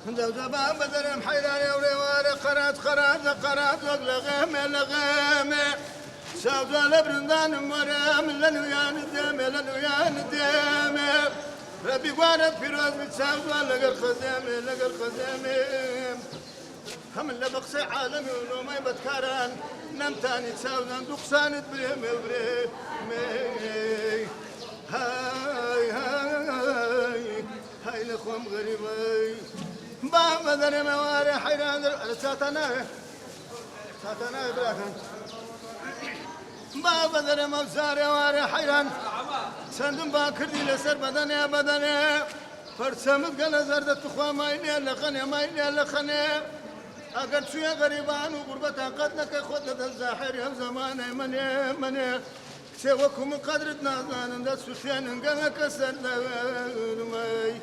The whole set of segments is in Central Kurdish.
زوجبا بدر محيران يوري واري قرات لغامي سوزا لبرندان مرام لنويان دامي ربي وانا في روز بتساوزا لقر خزامي هم اللي بقصي عالمي ولو ما يبتكاران نمتاني تساوزا دقسان بريمي هاي لخوم غريبي بابا ذري مواري حيران ساتنا براكن بابا ذري موساري واري حيران سندم باكر دي لسر بدني فرسمت قال زرد تخوا مايلي لخني اگر شوية غريبان وغربة قدنك خدت الزاحر يا زماني مني سوكم قدرت نازان دا سوسيان انقنا كسر ماي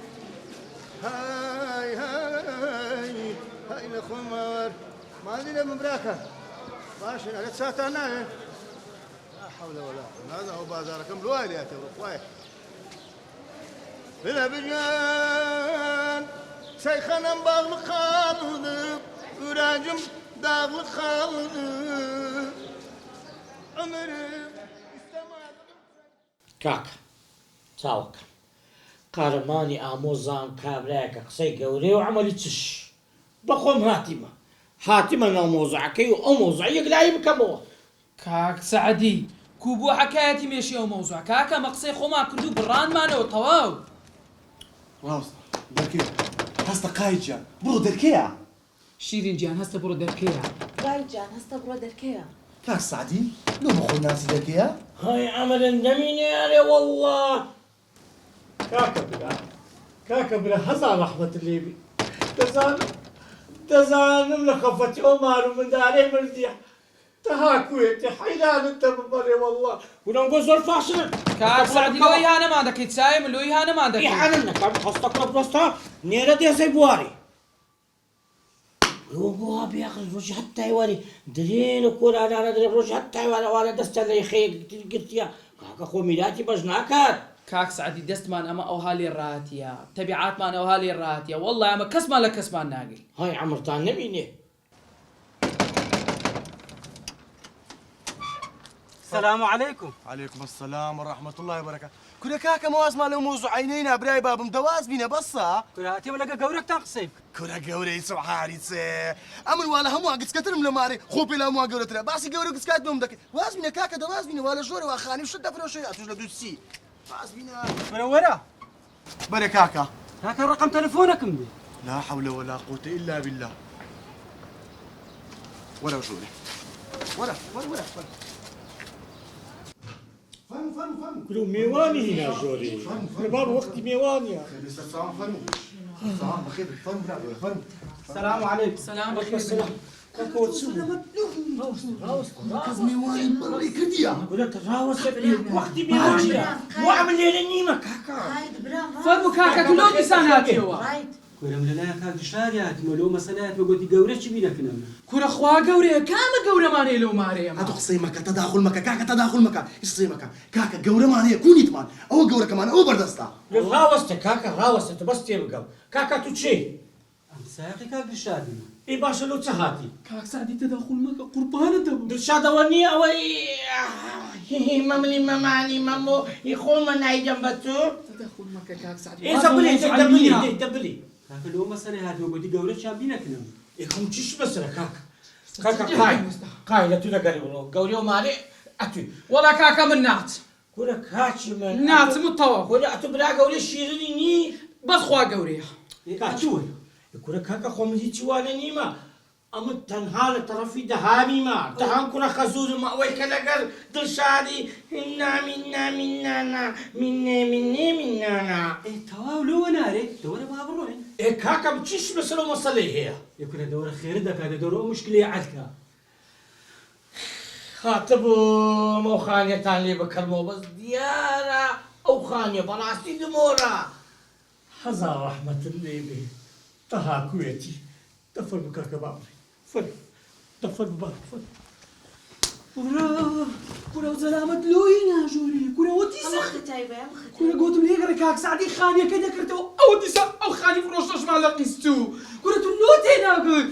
هاي لخمار ما دينا مبراكة ماشي على ساتنا لا حول ولا قوة هذا هو بازاركم الوالي يا تبرك بلا بجان شيخنا مباغل خالد وراجم داغل خالد عمري کاکە چاوەکە قارەمانی ئامۆزان کابراایەکە قسەی گەورەی و عەمەلی چش بەخۆم هاتیمە ناو مۆزوعەکەی و ئەو مۆزوع یەکلایی بکەمەوە. کاک سەعەدی کوو بۆ حەکایەتی مێشی ئەو مۆزوع کاکە مە قسەی خۆمان کرد و بڕانمانەوە تەواو. ڕاستە دەرکێ هەستە قایدجان بڕۆ دەرکەیە شیرین گیان هەستە بڕۆ دەرکەیە قایدجان هەستە بڕۆ دەرکەیە کاک سعدی لۆ بەخۆ ناسی دەرکەیە هاي عمل النميني والله كاكا بلا هزار رحمة الليبي تزان من خفتي عمر ومن داري مرتيح تهاكويتي حيلان انت بمري والله ونقول زور فاشل کاک سەعەدی لۆ ئیهانەمان دەکەیت چایم لۆ ئیهانەمان دەکەیت إحانة كم حستك بروستا نيرة دي سيبواري هو بياخذ روج حتى يواري درين وكور على درين روج حتى يواري وانا دست اللي خير قلت يا كاكا ميلاتي بجناكات کاک سەعەدی دەستمان ئەمە ئەوها لێ ڕاتیە تەبیعاتمان ئەوها لێ ڕاتیە والله ئەمە کەسمان لە کەسمان ناگری. هاي عمرتان نبيني. السلام عليكم. عليكم السلام ورحمة الله وبركاته كل كاكا مواز مالو موزو عينينا براي بابم دواز بينا بصا كراتي ولا قورك تنقصيب كل قوري سبحاني تسي أمن ولا هم قد كترم لماري خوبي لا مو قورتنا باسي قوري قد كات بهم دك واز بينا كاكا دواز بينا ولا جوري واخاني وشد فرو شيء اتوجد دوسي واز بينا منورة بري كاكا هاك رقم تليفونك مدي لا حول ولا قوة إلا بالله ولا جوري ولا فن كلوا ميواني هنا جوري باب وقت ميواني السلام عليكم. سلام السلام كاكا وتسوي ميواني مرة كرديا قلت راوس وقت ميواني واعمل لي النيمة كاكا فەرموو کاکە تو لۆ دیساناتیەوە كورم لنا كاك شاريات ملو مسألات وقلت قورك بينا كنا کورە خوا گەورەیە کامە گەورەمانەیە لەو مارەیەمە هاتو قصي مكا تداخل مكا كاكا تداخل مكا ايش قصي مكا كاكا قورة مانية كوني تمان او قورة كمان او بردستا راوست كاكا راوست بس تيبقى كاكا تشي ساقي كاك شادي اي باشا لو تهاتي کاک سەعەدی تەداخل مەکە قوربانە دەبم درشادة ونية او مملي مماني مامو يخوم من اي جنبتو تەداخل مەکە کاک سەعەدی ايه دبلي كاك لو مسألات وقلت قورك بينا كنا يكون تشي بس كاكا قاي لا تلقى قولي ومالي اتوي وەڵا کاکە من ناچ كورا كاتش من ناچم تەواو كورا اتو بلا قولي شيريني بەس خوا گەورەیە كاتشوي كورا كاكا خومزي تشوانا نيما اما تنها لطرفي دهامي ما دهان كورا خزور ما ويكلقر دلشادي منا ايه تواو لو ناري دورة ما بروين ايه كاكا بتشيش مسألة مصلي هي يكون دورة خير دك هذا دورة مشكلة عالكا خاطب مو خانية تاني بكلمه بس ديارة او خانية بلاستي دمورة حزار رحمة الله به طها كويتي تفر بكاكا بابري فر تفر ببابري فر كورە زەلامەت لۆی ناژووری کورەوە ئەمە دیسە خەتایبە ئەمە کورە گوتم لێگەڕێ کاک سعدی خانیەکە دەکردەوە ئەوە دیسە ئەو خانی فرۆشتەشمان لە قیستوو کورە تو لۆ تێناگەی